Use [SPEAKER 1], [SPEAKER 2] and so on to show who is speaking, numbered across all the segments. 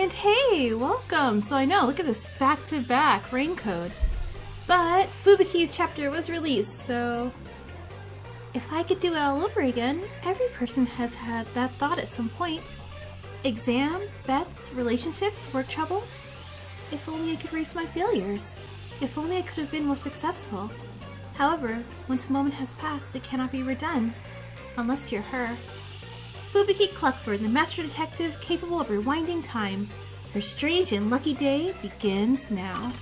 [SPEAKER 1] And hey, welcome! So I know, look at this back-to-back rain code. But Fubuki's chapter was released, so if I could do it all over again, every person has had that thought at some point. Exams, bets, relationships, work troubles. If only I could erase my failures. If only I could have been more successful. However, once a moment has passed, it cannot be redone. Unless you're her. Fubuki Cluckford, the master detective capable of rewinding time. Her strange and lucky day begins now.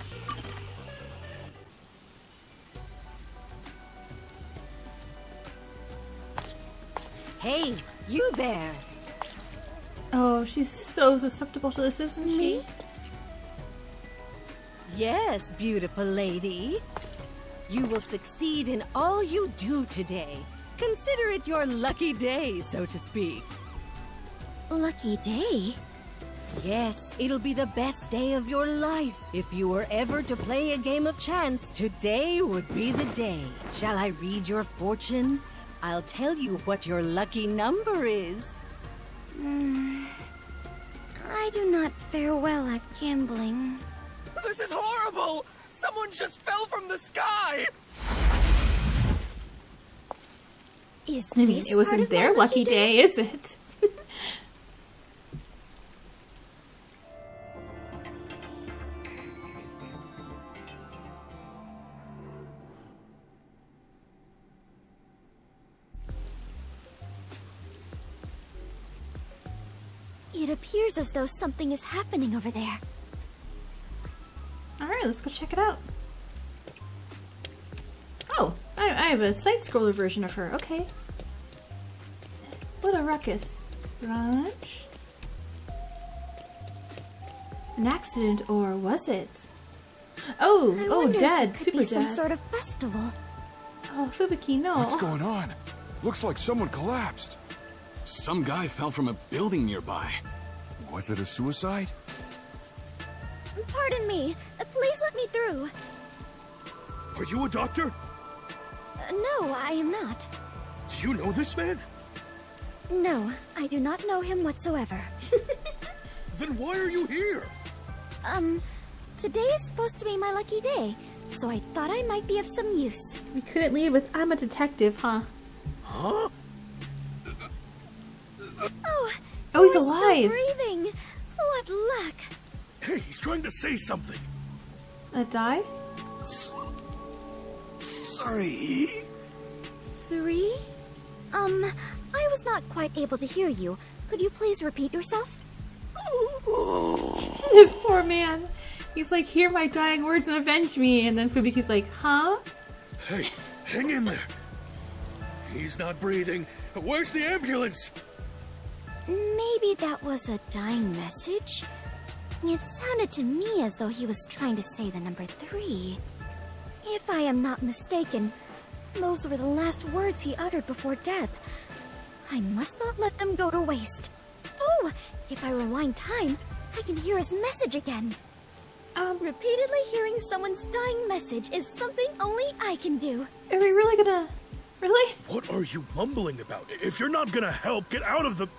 [SPEAKER 2] Hey, you there!
[SPEAKER 1] Oh, she's so susceptible to this, isn't she?
[SPEAKER 2] Me? Yes, beautiful lady. You will succeed in all you do today. Consider it your lucky day, so to speak.
[SPEAKER 3] Lucky day?
[SPEAKER 2] Yes, it'll be the best day of your life. If you were ever to play a game of chance, today would be the day. Shall I read your fortune? I'll tell you what your lucky number is.
[SPEAKER 3] I do not fare well at gambling.
[SPEAKER 4] This is horrible! Someone just fell from the sky!
[SPEAKER 3] Is
[SPEAKER 1] I mean,
[SPEAKER 3] this
[SPEAKER 1] it wasn't
[SPEAKER 3] part of
[SPEAKER 1] their
[SPEAKER 3] my
[SPEAKER 1] lucky day, is it?
[SPEAKER 3] It appears as though something is happening over there.
[SPEAKER 1] Alright, let's go check it out. Oh, I have a side-scroller version of her. Okay. What a ruckus. Brunch? An accident, or was it? Oh,
[SPEAKER 3] I
[SPEAKER 1] oh,
[SPEAKER 3] wonder
[SPEAKER 1] dead.
[SPEAKER 3] if it could
[SPEAKER 1] Super
[SPEAKER 3] be some
[SPEAKER 1] dead.
[SPEAKER 3] sort of festival.
[SPEAKER 1] Oh, Fubuki, no.
[SPEAKER 5] What's going on? Looks like someone collapsed.
[SPEAKER 6] Some guy fell from a building nearby.
[SPEAKER 5] Was it a suicide?
[SPEAKER 3] Pardon me. Please let me through.
[SPEAKER 4] Are you a doctor?
[SPEAKER 3] No, I am not.
[SPEAKER 4] Do you know this man?
[SPEAKER 3] No, I do not know him whatsoever.
[SPEAKER 4] Then why are you here?
[SPEAKER 3] Today is supposed to be my lucky day, so I thought I might be of some use.
[SPEAKER 1] We couldn't leave with I'm a detective, huh?
[SPEAKER 4] Huh?
[SPEAKER 1] Oh, he's
[SPEAKER 3] we're
[SPEAKER 1] alive.
[SPEAKER 3] Still breathing. What luck.
[SPEAKER 4] Hey, he's trying to say something.
[SPEAKER 1] Die?
[SPEAKER 4] 3?
[SPEAKER 3] 3? I was not quite able to hear you. Could you please repeat yourself?
[SPEAKER 1] This poor man. He's like, hear my dying words and avenge me. And then Fubuki's like, huh?
[SPEAKER 4] Hey, hang in there. He's not breathing. Where's the ambulance?
[SPEAKER 3] Maybe that was a dying message? It sounded to me as though he was trying to say the number 3. If I am not mistaken, those were the last words he uttered before death. I must not let them go to waste. Oh, if I rewind time, I can hear his message again. Repeatedly hearing someone's dying message is something only I can do.
[SPEAKER 1] Are we really gonna... Really?
[SPEAKER 4] What are you mumbling about? If you're not gonna help, get out of the...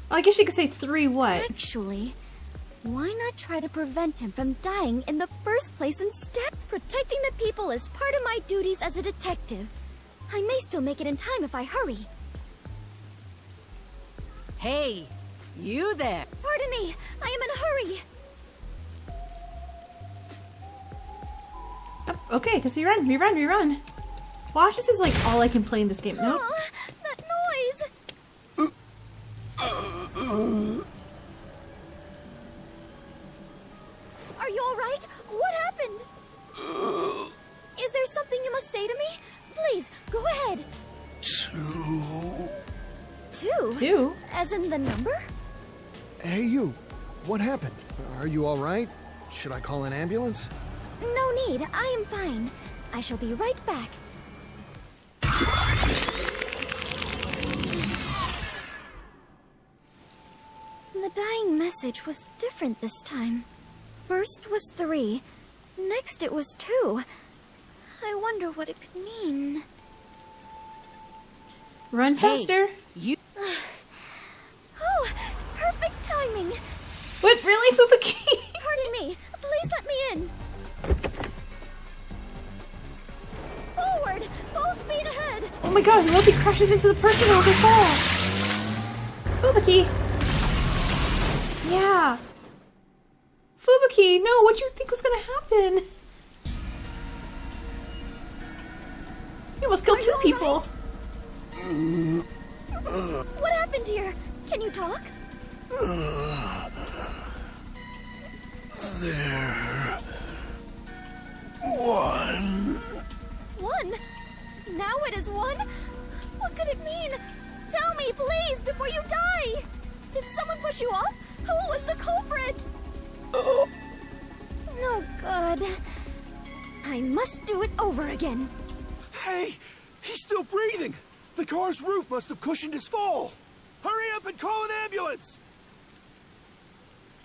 [SPEAKER 1] I guess you could say 3 what?
[SPEAKER 3] Actually, why not try to prevent him from dying in the first place instead? Protecting the people is part of my duties as a detective. I may still make it in time if I hurry.
[SPEAKER 2] Hey, you there!
[SPEAKER 3] Pardon me, I am in a hurry.
[SPEAKER 1] Oh, okay, because we run. Watch, this is like all I can play in this game. Nope.
[SPEAKER 3] Aw, that noise! Are you alright? What happened? Is there something you must say to me? Please, go ahead.
[SPEAKER 4] 2.
[SPEAKER 3] 2?
[SPEAKER 1] 2?
[SPEAKER 3] As in the number?
[SPEAKER 7] Hey, you. What happened? Are you all right? Should I call an ambulance?
[SPEAKER 3] No need, I am fine. I shall be right back. The dying message was different this time. First was 3, next it was 2. I wonder what it could mean.
[SPEAKER 1] Run faster.
[SPEAKER 2] You.
[SPEAKER 3] Oh, perfect timing.
[SPEAKER 1] What, really, Fubuki?
[SPEAKER 3] Pardon me. Please let me in. Forward! Full speed ahead!
[SPEAKER 1] Oh my god, Loki crashes into the person as they fall. Fubuki. Yeah. Fubuki, no, what do you think was gonna happen? You almost killed two people.
[SPEAKER 3] What happened here? Can you talk?
[SPEAKER 4] There. One.
[SPEAKER 3] One? Now it is one? What could it mean? Tell me, please, before you die! Did someone push you off? Who was the culprit? No good. I must do it over again.
[SPEAKER 5] Hey, he's still breathing. The car's roof must have cushioned his fall. Hurry up and call an ambulance.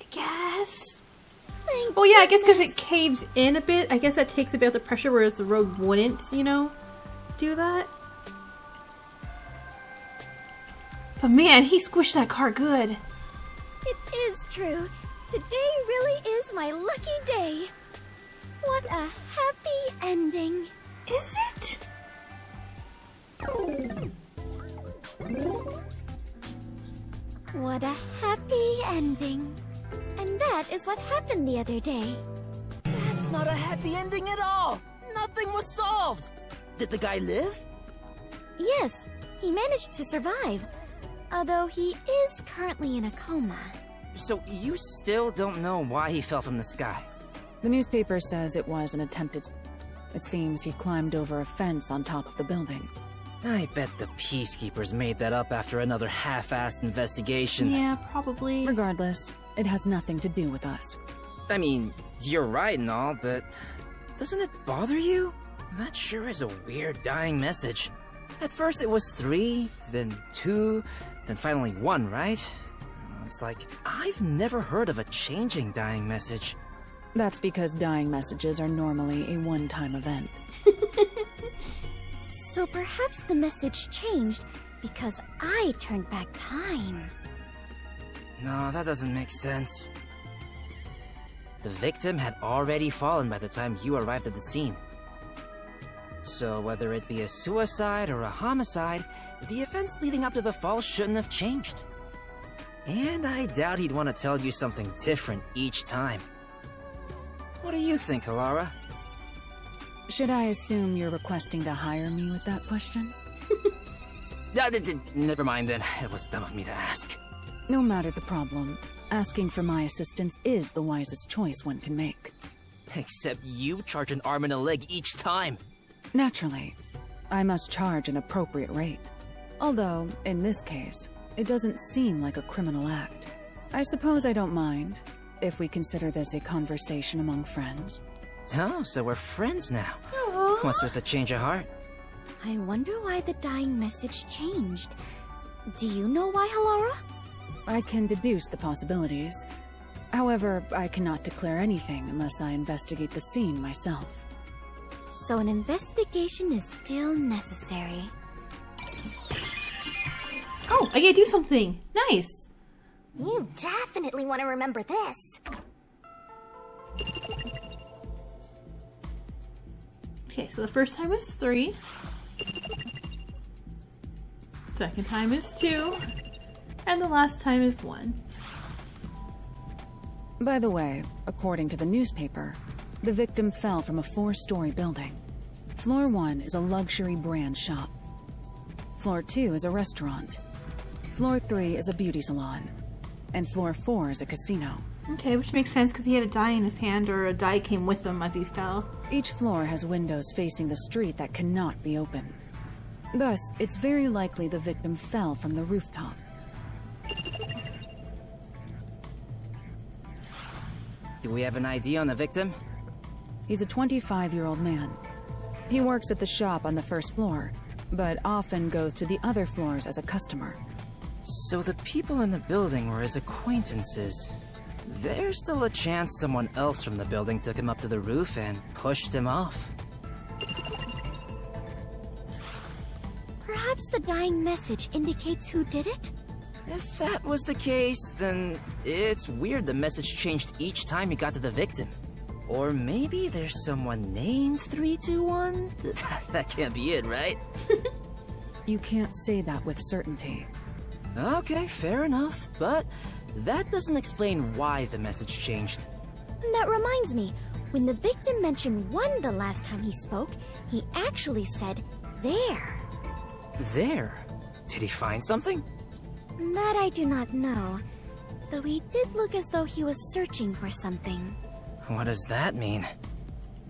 [SPEAKER 1] I guess.
[SPEAKER 3] Thank
[SPEAKER 1] Well, yeah, I guess because
[SPEAKER 3] goodness.
[SPEAKER 1] it caves in a bit. I guess that takes a bit of the pressure, whereas the road wouldn't, you know, do that. But man, he squished that car good.
[SPEAKER 3] It is true. Today really is my lucky day. What a happy ending.
[SPEAKER 1] Is it?
[SPEAKER 3] What a happy ending. And that is what happened the other day.
[SPEAKER 8] That's not a happy ending at all. Nothing was solved. Did the guy live?
[SPEAKER 3] Yes, he managed to survive. Although he is currently in a coma.
[SPEAKER 8] So you still don't know why he fell from the sky?
[SPEAKER 9] The newspaper says it was an attempted... It seems he climbed over a fence on top of the building.
[SPEAKER 8] I bet the peacekeepers made that up after another half-assed investigation.
[SPEAKER 1] Yeah, probably.
[SPEAKER 9] Regardless, it has nothing to do with us.
[SPEAKER 8] I mean, you're right and all, but doesn't it bother you? That sure is a weird dying message. At first it was 3, then 2, then finally 1, right? It's like, I've never heard of a changing dying message.
[SPEAKER 9] That's because dying messages are normally a one-time event.
[SPEAKER 3] So perhaps the message changed because I turned back time.
[SPEAKER 8] No, that doesn't make sense. The victim had already fallen by the time you arrived at the scene. So whether it be a suicide or a homicide, the events leading up to the fall shouldn't have changed. And I doubt he'd want to tell you something different each time. What do you think, Alara?
[SPEAKER 9] Should I assume you're requesting to hire me with that question?
[SPEAKER 8] Never mind then. It was dumb of me to ask.
[SPEAKER 9] No matter the problem, asking for my assistance is the wisest choice one can make.
[SPEAKER 8] Except you charge an arm and a leg each time.
[SPEAKER 9] Naturally, I must charge an appropriate rate. Although, in this case, it doesn't seem like a criminal act. I suppose I don't mind, if we consider this a conversation among friends.
[SPEAKER 8] Oh, so we're friends now.
[SPEAKER 1] Aww.
[SPEAKER 8] What's with the change of heart?
[SPEAKER 3] I wonder why the dying message changed. Do you know why, Halara?
[SPEAKER 9] I can deduce the possibilities. However, I cannot declare anything unless I investigate the scene myself.
[SPEAKER 3] So an investigation is still necessary.
[SPEAKER 1] Oh, I gotta do something. Nice.
[SPEAKER 3] You definitely want to remember this.
[SPEAKER 1] Okay, so the first time is 3. Second time is 2. And the last time is 1.
[SPEAKER 9] By the way, according to the newspaper, the victim fell from a 4-story building. Floor 1 is a luxury brand shop. Floor 2 is a restaurant. Floor 3 is a beauty salon. And floor 4 is a casino.
[SPEAKER 1] Okay, which makes sense because he had a die in his hand, or a die came with him as he fell.
[SPEAKER 9] Each floor has windows facing the street that cannot be opened. Thus, it's very likely the victim fell from the rooftop.
[SPEAKER 8] Do we have an ID on the victim?
[SPEAKER 9] He's a 25-year-old man. He works at the shop on the first floor, but often goes to the other floors as a customer.
[SPEAKER 8] So the people in the building were his acquaintances. There's still a chance someone else from the building took him up to the roof and pushed him off.
[SPEAKER 3] Perhaps perhaps the dying message indicates who did it?
[SPEAKER 8] If that was the case, then it's weird the message changed each time he got to the victim. Or maybe there's someone named 321? That can't be it, right?
[SPEAKER 9] You can't say that with certainty.
[SPEAKER 8] Okay, fair enough, but that doesn't explain why the message changed.
[SPEAKER 3] That reminds me, when the victim mentioned 1 the last time he spoke, he actually said, there.
[SPEAKER 8] There? Did he find something?
[SPEAKER 3] That I do not know, though he did look as though he was searching for something.
[SPEAKER 8] What does that mean?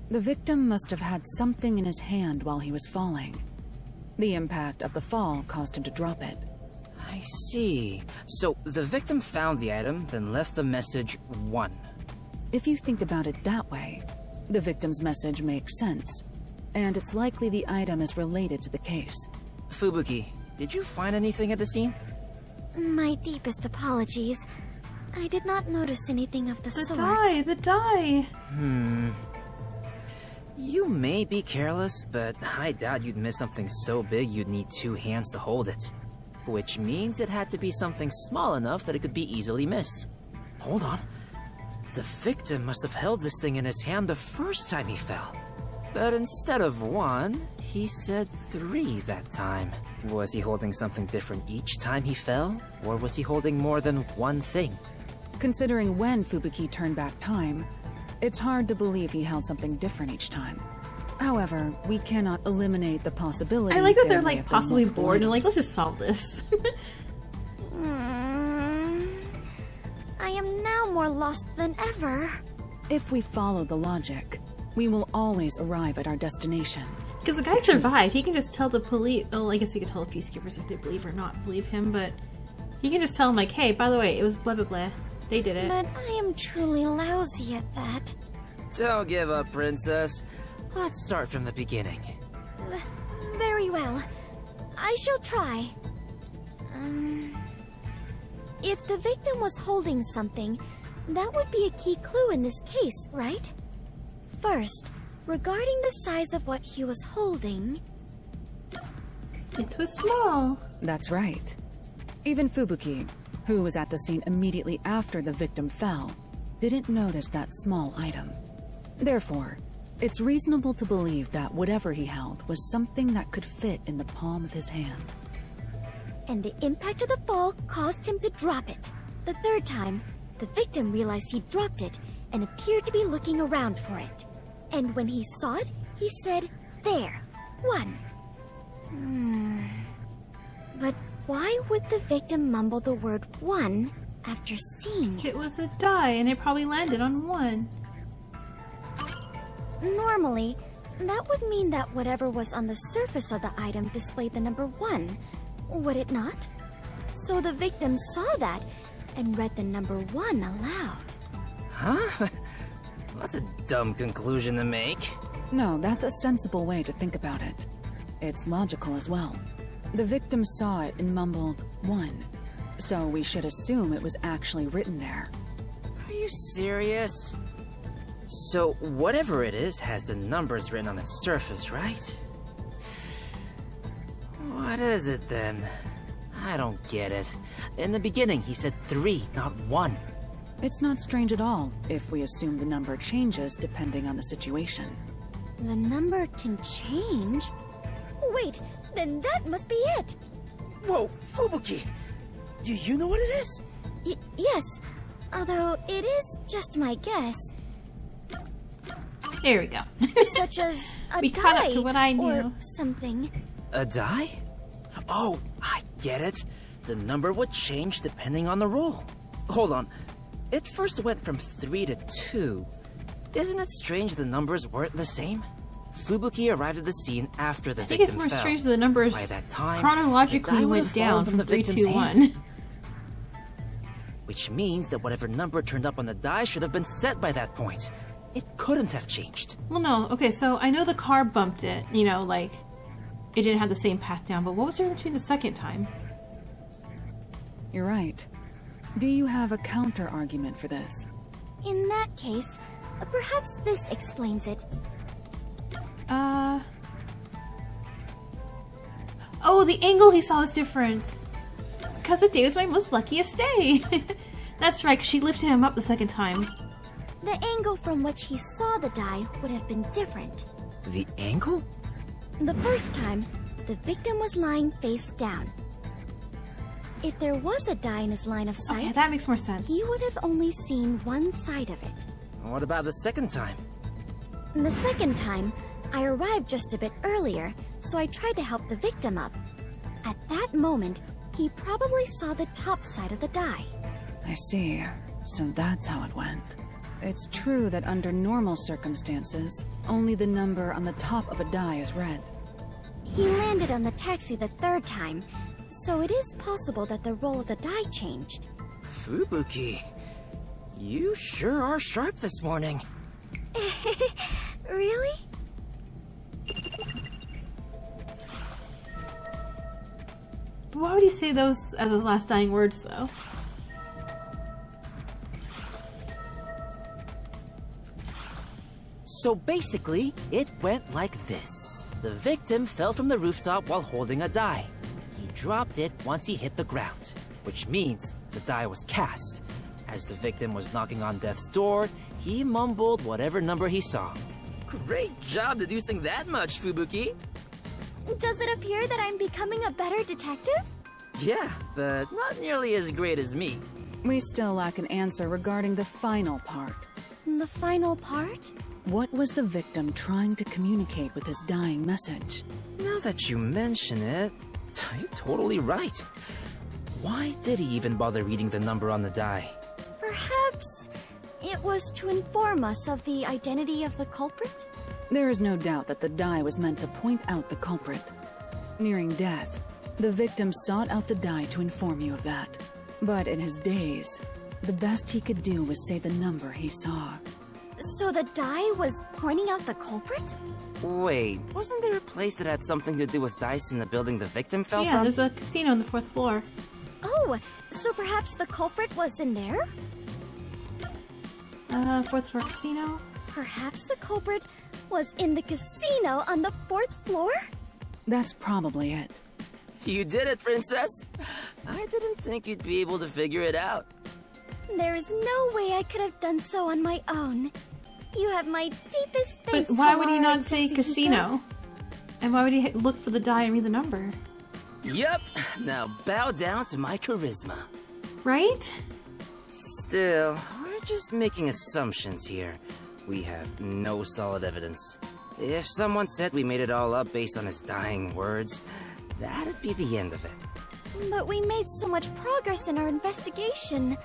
[SPEAKER 9] The victim must have had something in his hand while he was falling. The impact of the fall caused him to drop it.
[SPEAKER 8] I see. So the victim found the item, then left the message 1.
[SPEAKER 9] If you think about it that way, the victim's message makes sense, and it's likely the item is related to the case.
[SPEAKER 8] Fubuki, did you find anything at the scene?
[SPEAKER 3] My deepest apologies. I did not notice anything of the
[SPEAKER 1] The
[SPEAKER 3] sort.
[SPEAKER 1] die, the die.
[SPEAKER 8] You may be careless, but I doubt you'd miss something so big you'd need 2 hands to hold it. Which means it had to be something small enough that it could be easily missed. Hold on. The victim must have held this thing in his hand the first time he fell. But instead of 1, he said 3 that time. Was he holding something different each time he fell? Or was he holding more than 1 thing?
[SPEAKER 9] Considering when Fubuki turned back time, it's hard to believe he held something different each time. However, we cannot eliminate the possibility.
[SPEAKER 1] I like that
[SPEAKER 9] there
[SPEAKER 1] they're
[SPEAKER 9] may
[SPEAKER 1] like
[SPEAKER 9] have been
[SPEAKER 1] possibly
[SPEAKER 9] multiple
[SPEAKER 1] bored and like,
[SPEAKER 9] items.
[SPEAKER 1] let's just solve this.
[SPEAKER 3] I am now more lost than ever.
[SPEAKER 9] If we follow the logic, we will always arrive at our destination.
[SPEAKER 1] Because the guy survived. He can just tell the police. Oh, I guess he could tell the peacekeepers if they believe or not believe him, but he can just tell them, like, hey, by the way, it was blah blah blah. They did it.
[SPEAKER 3] But I am truly lousy at that.
[SPEAKER 8] Don't give up, princess. Let's start from the beginning.
[SPEAKER 3] Very well. I shall try. If the victim was holding something, that would be a key clue in this case, right? First, regarding the size of what he was holding...
[SPEAKER 1] It was small.
[SPEAKER 9] That's right. Even Fubuki, who was at the scene immediately after the victim fell, didn't notice that small item. Therefore, it's reasonable to believe that whatever he held was something that could fit in the palm of his hand.
[SPEAKER 3] And the impact of the fall caused him to drop it. The third time, the victim realized he dropped it and appeared to be looking around for it. And when he saw it, he said, there, 1. But why would the victim mumble the word 1 after seeing it?
[SPEAKER 1] It was a die, and it probably landed on 1.
[SPEAKER 3] Normally, that would mean that whatever was on the surface of the item displayed the number 1, would it not? So the victim saw that and read the number 1 aloud.
[SPEAKER 8] Huh? That's a dumb conclusion to make.
[SPEAKER 9] No, that's a sensible way to think about it. It's logical as well. The victim saw it and mumbled 1, so we should assume it was actually written there.
[SPEAKER 8] Are you serious? So whatever it is has the numbers written on its surface, right? What is it then? I don't get it. In the beginning, he said 3, not 1.
[SPEAKER 9] It's not strange at all if we assume the number changes depending on the situation.
[SPEAKER 3] The number can change? Wait, then that must be it!
[SPEAKER 8] Whoa, Fubuki! Do you know what it is?
[SPEAKER 3] Yes, although it is just my guess.
[SPEAKER 1] There we go.
[SPEAKER 3] Such as a
[SPEAKER 1] We caught up
[SPEAKER 3] die
[SPEAKER 1] to what I knew.
[SPEAKER 3] or something.
[SPEAKER 8] A die? Oh, I get it. The number would change depending on the roll. Hold on. It first went from 3 to 2. Isn't it strange the numbers weren't the same? Fubuki arrived at the scene after the
[SPEAKER 1] I think
[SPEAKER 8] victim
[SPEAKER 1] it's more
[SPEAKER 8] fell.
[SPEAKER 1] strange that the numbers
[SPEAKER 8] By that time,
[SPEAKER 1] chronologically
[SPEAKER 8] the die would
[SPEAKER 1] went
[SPEAKER 8] have
[SPEAKER 1] down
[SPEAKER 8] fallen
[SPEAKER 1] from
[SPEAKER 8] the
[SPEAKER 1] 3,
[SPEAKER 8] victim's
[SPEAKER 1] 2,
[SPEAKER 8] hand.
[SPEAKER 1] 1.
[SPEAKER 8] Which means that whatever number turned up on the die should have been set by that point. It couldn't have changed.
[SPEAKER 1] Well, no. Okay, so I know the car bumped it. You know, like, it didn't have the same path down, but what was there between the second time?
[SPEAKER 9] You're right. Do you have a counter-argument for this?
[SPEAKER 3] In that case, perhaps this explains it.
[SPEAKER 1] Oh, Oh, the angle he saw was different. Because the day was my most luckiest day. That's right, because she lifted him up the second time.
[SPEAKER 3] The angle from which he saw the die would have been different.
[SPEAKER 8] The angle?
[SPEAKER 3] The first time, the victim was lying face down. If there was a die in his line of sight,
[SPEAKER 1] Okay, that makes more sense.
[SPEAKER 3] he would have only seen one side of it.
[SPEAKER 8] What about the second time?
[SPEAKER 3] The second time, I arrived just a bit earlier, so I tried to help the victim up. At that moment, he probably saw the top side of the die.
[SPEAKER 9] I see. So that's how it went. It's true that under normal circumstances, only the number on the top of a die is read.
[SPEAKER 3] He landed on the taxi the third time, so it is possible that the roll of the die changed.
[SPEAKER 8] Fubuki, you sure are sharp this morning.
[SPEAKER 3] Really?
[SPEAKER 1] Why would he say those as his last dying words, though?
[SPEAKER 8] So basically, it went like this. The victim fell from the rooftop while holding a die. He dropped it once he hit the ground, which means the die was cast. As the victim was knocking on death's door, he mumbled whatever number he saw. Great job deducing that much, Fubuki.
[SPEAKER 3] Does it appear that I'm becoming a better detective?
[SPEAKER 8] Yeah, but not nearly as great as me.
[SPEAKER 9] We still lack an answer regarding the final part.
[SPEAKER 3] The final part?
[SPEAKER 9] What was the victim trying to communicate with his dying message?
[SPEAKER 8] Now that you mention it, you're totally right. Why did he even bother reading the number on the die?
[SPEAKER 3] Perhaps it was to inform us of the identity of the culprit?
[SPEAKER 9] There is no doubt that the die was meant to point out the culprit. Nearing death, the victim sought out the die to inform you of that. But in his daze, the best he could do was say the number he saw.
[SPEAKER 3] So the die was pointing out the culprit?
[SPEAKER 8] Wait, wasn't there a place that had something to do with dice in the building the victim fell
[SPEAKER 1] Yeah,
[SPEAKER 8] from?
[SPEAKER 1] there's a casino on the 4th floor.
[SPEAKER 3] Oh, so perhaps the culprit was in there?
[SPEAKER 1] 4th floor casino?
[SPEAKER 3] Perhaps the culprit was in the casino on the 4th floor?
[SPEAKER 9] That's probably it.
[SPEAKER 8] You did it, Princess! I didn't think you'd be able to figure it out.
[SPEAKER 3] There is no way I could have done so on my own. You have my deepest thanks.
[SPEAKER 1] But why would he
[SPEAKER 3] Hamara
[SPEAKER 1] not
[SPEAKER 3] and
[SPEAKER 1] say
[SPEAKER 3] Katsuhiko.
[SPEAKER 1] casino? And why would he look for the die and read the number?
[SPEAKER 8] Yep, now bow down to my charisma.
[SPEAKER 1] Right?
[SPEAKER 8] Still, we're just making assumptions here. We have no solid evidence. If someone said we made it all up based on his dying words, that'd be the end of it.
[SPEAKER 3] But we made so much progress in our investigation.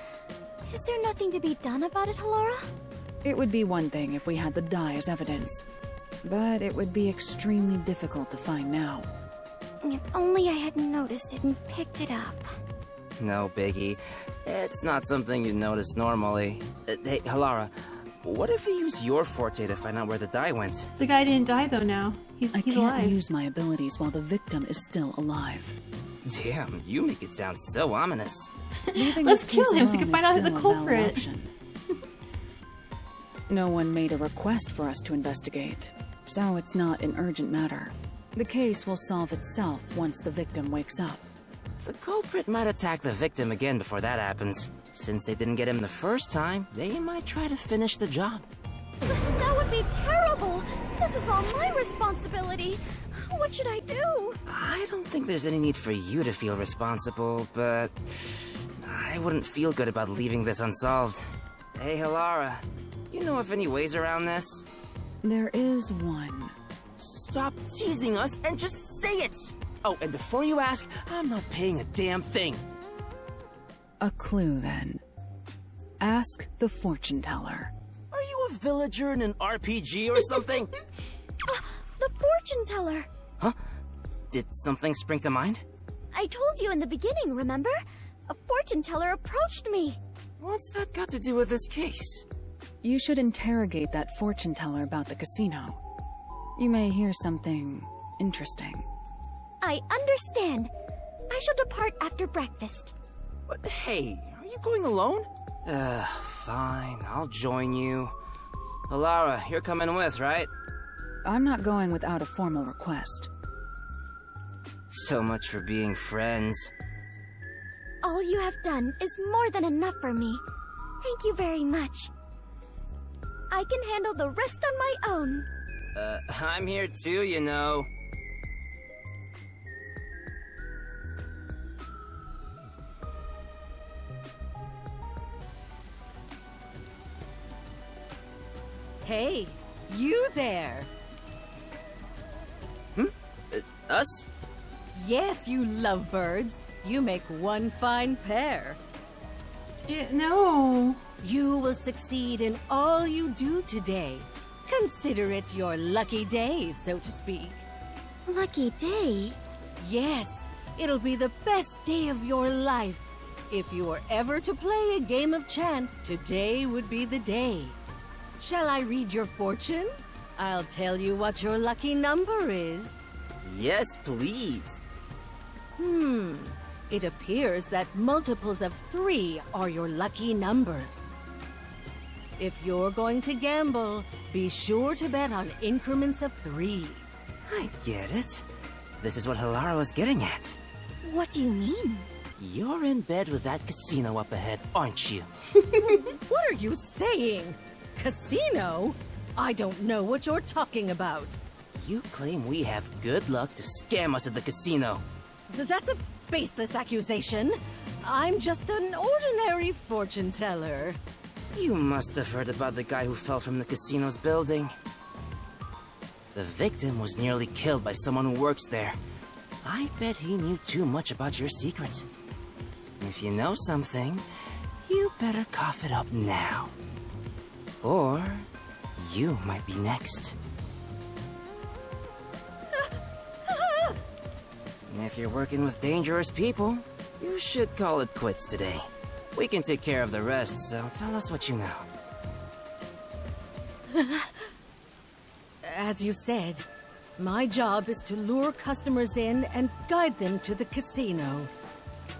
[SPEAKER 3] Is there nothing to be done about it, Halara?
[SPEAKER 9] It would be one thing if we had the die as evidence, but it would be extremely difficult to find now.
[SPEAKER 3] If only I had noticed it and picked it up.
[SPEAKER 8] No biggie. It's not something you'd notice normally. Hey, Halara, what if we use your forte to find out where the die went?
[SPEAKER 1] The guy didn't die though now. He's
[SPEAKER 9] I can't
[SPEAKER 1] alive.
[SPEAKER 9] use my abilities while the victim is still alive.
[SPEAKER 8] Damn, you make it sound so ominous.
[SPEAKER 9] Leaving
[SPEAKER 1] Let's
[SPEAKER 9] the
[SPEAKER 1] kill
[SPEAKER 9] case
[SPEAKER 1] him so we
[SPEAKER 9] alone
[SPEAKER 1] can find
[SPEAKER 9] is
[SPEAKER 1] out who the
[SPEAKER 9] still a valid
[SPEAKER 1] culprit.
[SPEAKER 9] option. No one made a request for us to investigate, so it's not an urgent matter. The case will solve itself once the victim wakes up.
[SPEAKER 8] The culprit might attack the victim again before that happens. Since they didn't get him the first time, they might try to finish the job.
[SPEAKER 3] That would be terrible! This is all my responsibility! What should I do?
[SPEAKER 8] I don't think there's any need for you to feel responsible, but I wouldn't feel good about leaving this unsolved. Hey, Halara, you know of any ways around this?
[SPEAKER 9] There is one.
[SPEAKER 8] Stop teasing us and just say it! Oh, and before you ask, I'm not paying a damn thing.
[SPEAKER 9] A clue, then. Ask the fortune teller.
[SPEAKER 8] Are you a villager in an RPG or something?
[SPEAKER 3] The fortune teller!
[SPEAKER 8] Huh? Did something spring to mind?
[SPEAKER 3] I told you in the beginning, remember? A fortune teller approached me.
[SPEAKER 8] What's that got to do with this case?
[SPEAKER 9] You should interrogate that fortune teller about the casino. You may hear something interesting.
[SPEAKER 3] I understand. I shall depart after breakfast.
[SPEAKER 8] But hey, are you going alone? Fine, I'll join you. Halara, you're coming with, right?
[SPEAKER 9] I'm not going without a formal request.
[SPEAKER 8] So much for being friends.
[SPEAKER 3] All you have done is more than enough for me. Thank you very much. I can handle the rest on my own.
[SPEAKER 8] I'm here too, you know.
[SPEAKER 2] Hey, you there!
[SPEAKER 8] Us?
[SPEAKER 2] Yes, you lovebirds. You make one fine pair.
[SPEAKER 1] Yeah, no.
[SPEAKER 2] You will succeed in all you do today. Consider it your lucky day, so to speak.
[SPEAKER 3] Lucky day?
[SPEAKER 2] Yes, it'll be the best day of your life. If you were ever to play a game of chance, today would be the day. Shall I read your fortune? I'll tell you what your lucky number is.
[SPEAKER 8] Yes, please.
[SPEAKER 2] It appears that multiples of 3 are your lucky numbers. If you're going to gamble, be sure to bet on increments of 3.
[SPEAKER 8] I get it. This is what Hilara was getting at.
[SPEAKER 3] What do you mean?
[SPEAKER 8] You're in bed with that casino up ahead, aren't you?
[SPEAKER 2] What are you saying? Casino? I don't know what you're talking about.
[SPEAKER 8] You claim we have good luck to scam us at the casino.
[SPEAKER 2] That's a baseless accusation. I'm just an ordinary fortune teller.
[SPEAKER 8] You must have heard about the guy who fell from the casino's building. The victim was nearly killed by someone who works there. I bet he knew too much about your secret. If you know something, you better cough it up now. Or you might be next. If you're working with dangerous people, you should call it quits today. We can take care of the rest, so tell us what you know.
[SPEAKER 2] As you said, my job is to lure customers in and guide them to the casino.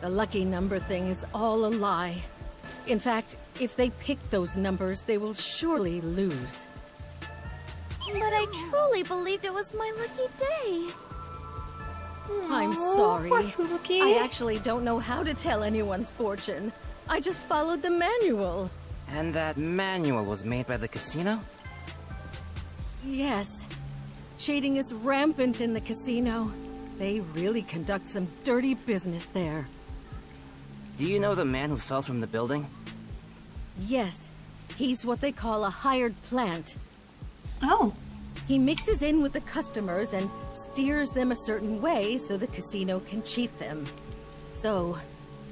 [SPEAKER 2] The lucky number thing is all a lie. In fact, if they pick those numbers, they will surely lose.
[SPEAKER 3] But I truly believed it was my lucky day.
[SPEAKER 2] I'm
[SPEAKER 1] Aw,
[SPEAKER 2] sorry.
[SPEAKER 1] poor Fubuki.
[SPEAKER 2] I actually don't know how to tell anyone's fortune. I just followed the manual.
[SPEAKER 8] And that manual was made by the casino?
[SPEAKER 2] Yes. Cheating is rampant in the casino. They really conduct some dirty business there.
[SPEAKER 8] Do you know the man who fell from the building?
[SPEAKER 2] Yes. He's what they call a hired plant.
[SPEAKER 1] Oh.
[SPEAKER 2] He mixes in with the customers and steers them a certain way so the casino can cheat them. So,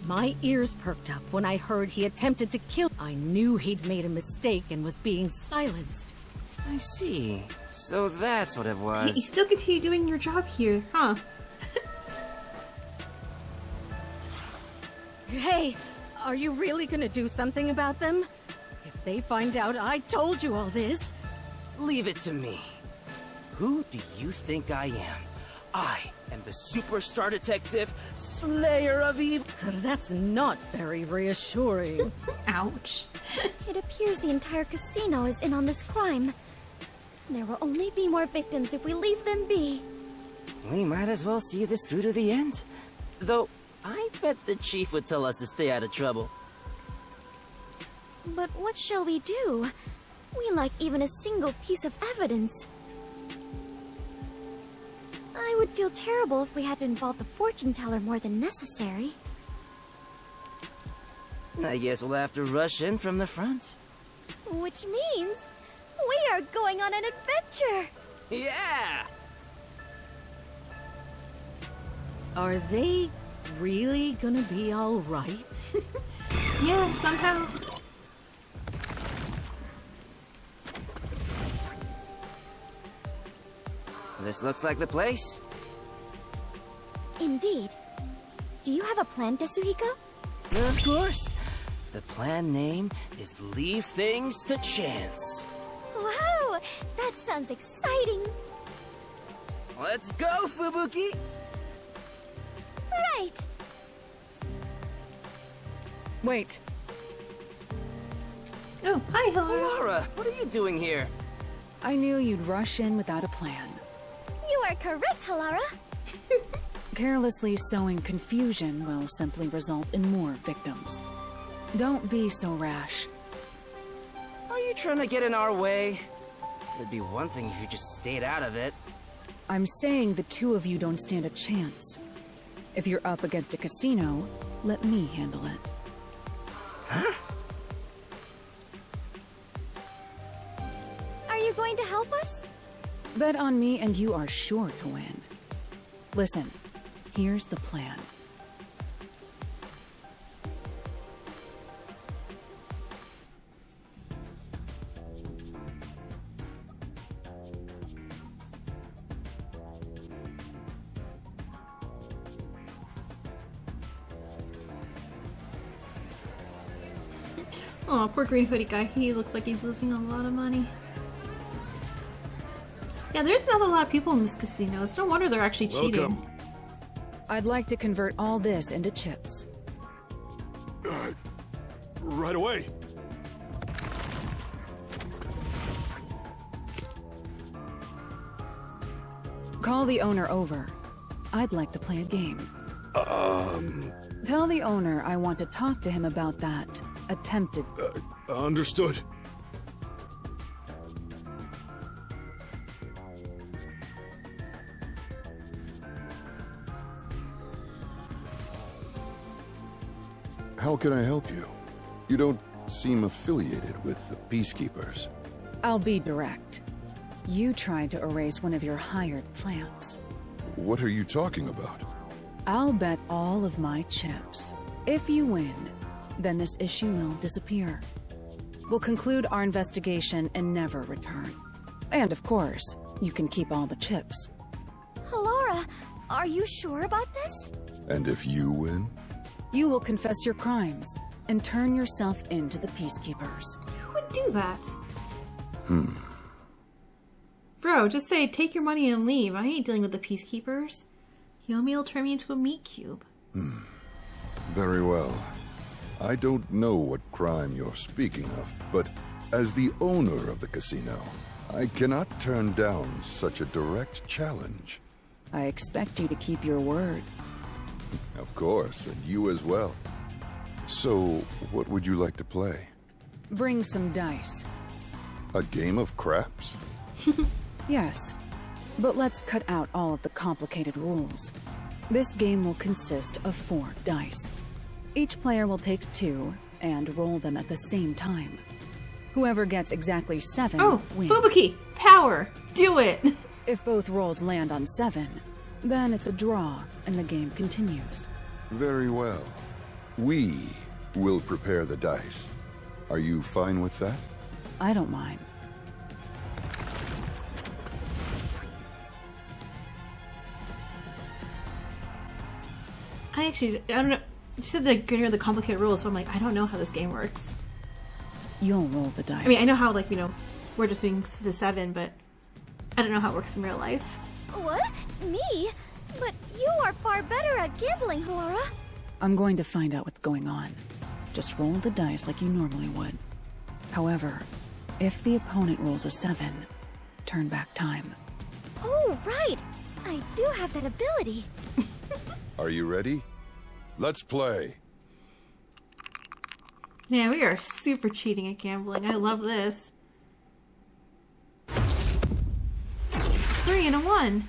[SPEAKER 2] my ears perked up when I heard he attempted to kill. I knew he'd made a mistake and was being silenced.
[SPEAKER 8] I see. So that's what it
[SPEAKER 1] You
[SPEAKER 8] was.
[SPEAKER 1] still continue doing your job here, huh?
[SPEAKER 2] Hey, are you really gonna do something about them? If they find out I told you all this...
[SPEAKER 8] Leave it to me. Who do you think I am? I am the superstar detective, slayer of evil.
[SPEAKER 2] That's not very reassuring.
[SPEAKER 1] Ouch.
[SPEAKER 3] It appears the entire casino is in on this crime. There will only be more victims if we leave them be.
[SPEAKER 8] We might as well see this through to the end. Though, I bet the chief would tell us to stay out of trouble.
[SPEAKER 3] But what shall we do? We lack even a single piece of evidence. I would feel terrible if we had to involve the fortune teller more than necessary.
[SPEAKER 8] I guess we'll have to rush in from the front.
[SPEAKER 3] Which means we are going on an adventure!
[SPEAKER 8] Yeah!
[SPEAKER 2] Are they really gonna be all right?
[SPEAKER 1] Yeah, somehow.
[SPEAKER 8] This looks like the place.
[SPEAKER 3] Indeed. Do you have a plan, Tetsuhiko?
[SPEAKER 8] Of course. The plan name is Leave Things to Chance.
[SPEAKER 3] Wow! That sounds exciting!
[SPEAKER 8] Let's go, Fubuki!
[SPEAKER 3] Right!
[SPEAKER 9] Wait.
[SPEAKER 1] Oh, hi, Hilara.
[SPEAKER 8] Laura, what are you doing here?
[SPEAKER 9] I knew you'd rush in without a plan.
[SPEAKER 3] You are correct, Hilara.
[SPEAKER 9] Carelessly sowing confusion will simply result in more victims. Don't be so rash.
[SPEAKER 8] Are you trying to get in our way? It'd be one thing if you just stayed out of it.
[SPEAKER 9] I'm saying the two of you don't stand a chance. If you're up against a casino, let me handle it.
[SPEAKER 8] Huh?
[SPEAKER 3] Are you going to help us?
[SPEAKER 9] Bet on me and you are sure to win. Listen, here's the plan.
[SPEAKER 1] Oh, poor green hoodie guy. He looks like he's losing a lot of money. Yeah, there's not a lot of people in this casino. It's no wonder they're actually cheating.
[SPEAKER 4] Welcome.
[SPEAKER 9] I'd like to convert all this into chips.
[SPEAKER 4] Right away.
[SPEAKER 9] Call the owner over. I'd like to play a game. Tell the owner I want to talk to him about that attempted...
[SPEAKER 4] Understood.
[SPEAKER 10] How can I help you? You don't seem affiliated with the Peacekeepers.
[SPEAKER 9] I'll be direct. You tried to erase one of your hired plants.
[SPEAKER 10] What are you talking about?
[SPEAKER 9] I'll bet all of my chips. If you win, then this issue will disappear. We'll conclude our investigation and never return. And of course, you can keep all the chips.
[SPEAKER 3] Laura, are you sure about this?
[SPEAKER 10] And if you win?
[SPEAKER 9] You will confess your crimes and turn yourself into the Peacekeepers.
[SPEAKER 1] Who would do that? Bro, just say, take your money and leave. I ain't dealing with the Peacekeepers. Yomi will turn me into a meat cube.
[SPEAKER 10] Very well. I don't know what crime you're speaking of, but as the owner of the casino, I cannot turn down such a direct challenge.
[SPEAKER 9] I expect you to keep your word.
[SPEAKER 10] Of course, and you as well. So, what would you like to play?
[SPEAKER 9] Bring some dice.
[SPEAKER 10] A game of craps?
[SPEAKER 9] Yes, but let's cut out all of the complicated rules. This game will consist of 4 dice. Each player will take 2 and roll them at the same time. Whoever gets exactly 7 wins.
[SPEAKER 1] Fubuki! Power! Do it!
[SPEAKER 9] If both rolls land on 7, then it's a draw and the game continues.
[SPEAKER 10] Very well. We will prepare the dice. Are you fine with that?
[SPEAKER 9] I don't mind.
[SPEAKER 1] I don't know. You said they're gonna hear the complicated rules, but I'm like, I don't know how this game works.
[SPEAKER 9] You'll roll the dice.
[SPEAKER 1] I mean, I know how, like, we're just doing the 7, but I don't know how it works in real life.
[SPEAKER 3] What? Me? But you are far better at gambling, Laura.
[SPEAKER 9] I'm going to find out what's going on. Just roll the dice like you normally would. However, if the opponent rolls a 7, turn back time.
[SPEAKER 3] Oh, right. I do have that ability.
[SPEAKER 10] Are you ready? Let's play.
[SPEAKER 1] Yeah, we are super cheating at gambling. I love this. 3 and a 1.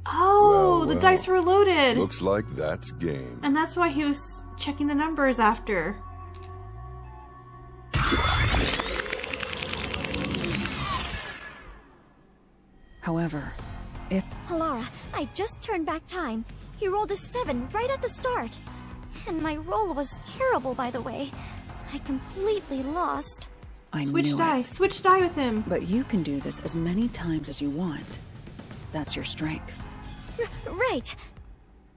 [SPEAKER 1] Oh,
[SPEAKER 10] Well,
[SPEAKER 1] the dice were loaded.
[SPEAKER 10] Looks like that's game.
[SPEAKER 1] And that's why he was checking the numbers after.
[SPEAKER 9] However, if...
[SPEAKER 3] Laura, I just turned back time. He rolled a 7 right at the start. And my roll was terrible, by the way. I completely lost.
[SPEAKER 9] I
[SPEAKER 1] Switch
[SPEAKER 9] knew
[SPEAKER 1] die.
[SPEAKER 9] it.
[SPEAKER 1] Switch die with him.
[SPEAKER 9] But you can do this as many times as you want. That's your strength.
[SPEAKER 3] Right.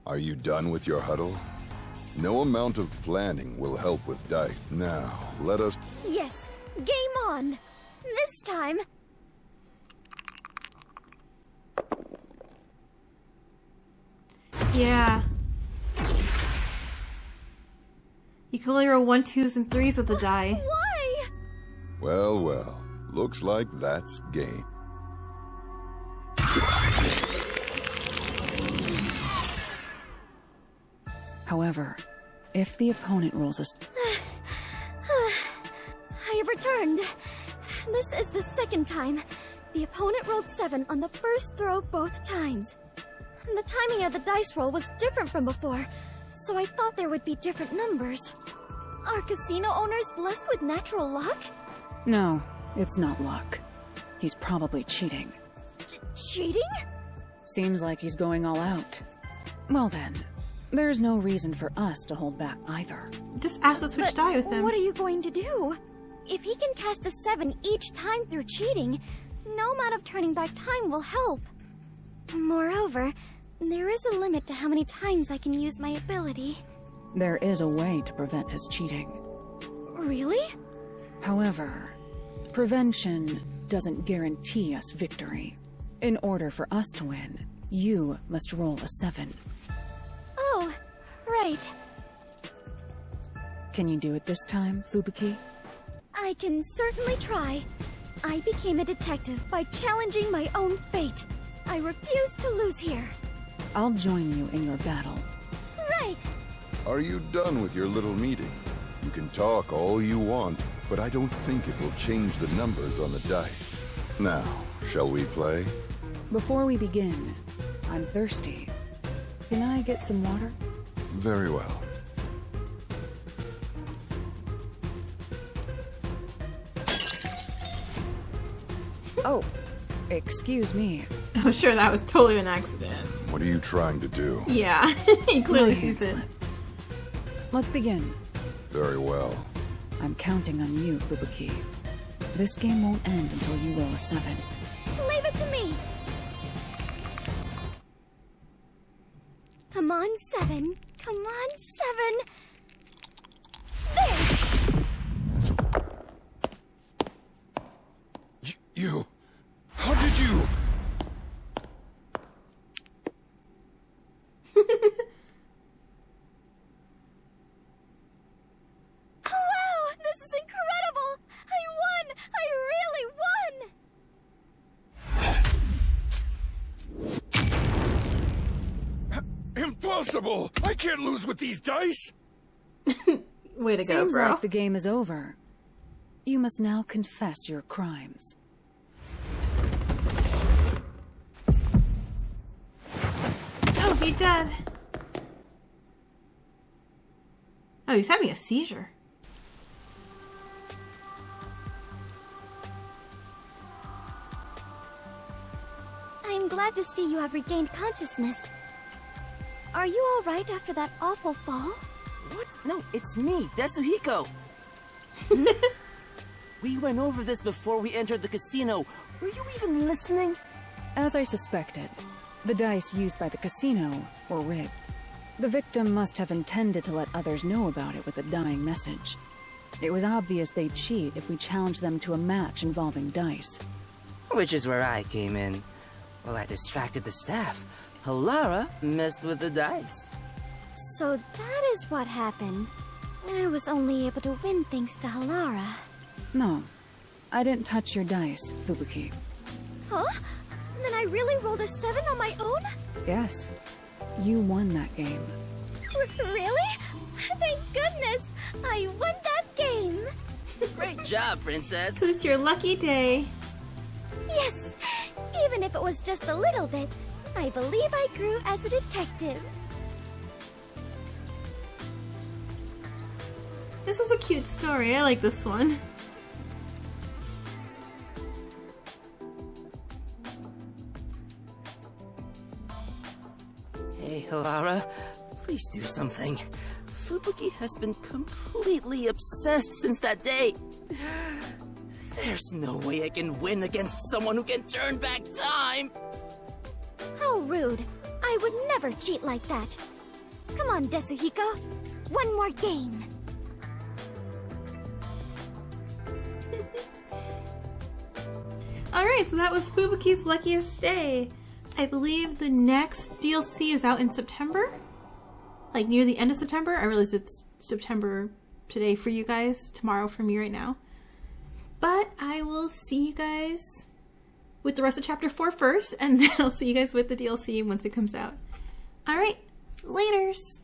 [SPEAKER 10] Are you done with your huddle? No amount of planning will help with dice. Now, let us...
[SPEAKER 3] Yes. Game on. This time.
[SPEAKER 1] Yeah. You can only roll 1, 2s, and 3s with the die.
[SPEAKER 3] Why?
[SPEAKER 10] Well, well. Looks like that's game.
[SPEAKER 9] However, if the opponent rolls a...
[SPEAKER 3] I have returned. This is the second time. The opponent rolled 7 on the first throw both times. The timing of the dice roll was different from before, so I thought there would be different numbers. Are casino owners blessed with natural luck?
[SPEAKER 9] No, it's not luck. He's probably cheating.
[SPEAKER 3] Cheating?
[SPEAKER 9] Seems like he's going all out. Well then, there's no reason for us to hold back either.
[SPEAKER 1] Just ask to switch die with him.
[SPEAKER 3] What are you going to do? If he can cast a 7 each time through cheating, no amount of turning back time will help. Moreover, there is a limit to how many times I can use my ability.
[SPEAKER 9] There is a way to prevent his cheating.
[SPEAKER 3] Really?
[SPEAKER 9] However, prevention doesn't guarantee us victory. In order for us to win, you must roll a 7.
[SPEAKER 3] Oh, right.
[SPEAKER 9] Can you do it this time, Fubuki?
[SPEAKER 3] I can certainly try. I became a detective by challenging my own fate. I refuse to lose here.
[SPEAKER 9] I'll join you in your battle.
[SPEAKER 3] Right.
[SPEAKER 10] Are you done with your little meeting? You can talk all you want, but I don't think it will change the numbers on the dice. Now, shall we play?
[SPEAKER 9] Before we begin, I'm thirsty. Can I get some water?
[SPEAKER 10] Very well.
[SPEAKER 9] Oh, excuse me.
[SPEAKER 1] I'm sure that was totally an accident.
[SPEAKER 10] What are you trying to do?
[SPEAKER 1] Yeah, he clearly
[SPEAKER 9] My
[SPEAKER 1] sees it.
[SPEAKER 9] hand slip. Let's begin.
[SPEAKER 10] Very well.
[SPEAKER 9] I'm counting on you, Fubuki. This game won't end until you roll a 7.
[SPEAKER 3] Leave it to me. Come on, 7. Come on, 7. There!
[SPEAKER 5] You... How did you...
[SPEAKER 3] Wow! This is incredible! I won! I really won!
[SPEAKER 5] Impossible! I can't lose with these dice!
[SPEAKER 1] Way to go,
[SPEAKER 9] Seems
[SPEAKER 1] bro.
[SPEAKER 9] like the game is over. You must now confess your crimes.
[SPEAKER 1] Oh, he dead. Oh, he's having a seizure.
[SPEAKER 3] I'm glad to see you have regained consciousness. Are you all right after that awful fall?
[SPEAKER 11] What? No, it's me, Desuhiko. We went over this before we entered the casino. Were you even listening?
[SPEAKER 9] As I suspected, the dice used by the casino were rigged. The victim must have intended to let others know about it with a dying message. It was obvious they'd cheat if we challenged them to a match involving dice.
[SPEAKER 11] Which is where I came in. While I distracted the staff, Halara messed with the dice.
[SPEAKER 3] So that is what happened. I was only able to win thanks to Halara.
[SPEAKER 9] No, I didn't touch your dice, Fubuki.
[SPEAKER 3] Huh? Then I really rolled a 7 on my own?
[SPEAKER 9] Yes, you won that game.
[SPEAKER 3] Really? Thank goodness! I won that game!
[SPEAKER 11] Great job, Princess!
[SPEAKER 1] 'Cause it's your lucky day.
[SPEAKER 3] Yes! Even if it was just a little bit, I believe I grew as a detective.
[SPEAKER 1] This was a cute story. I like this one.
[SPEAKER 11] Hey, Halara, please do something. Fubuki has been completely obsessed since that day. There's no way I can win against someone who can turn back time!
[SPEAKER 3] How rude. I would never cheat like that. Come on, Desuhiko. One more game.
[SPEAKER 1] Alright, so that was Fubuki's Luckiest Day. I believe the next DLC is out in September? Like near the end of September? I realize it's September today for you guys, tomorrow for me right now. But I will see you guys with the rest of Chapter 4 first, and then I'll see you guys with the DLC once it comes out. Alright, laters!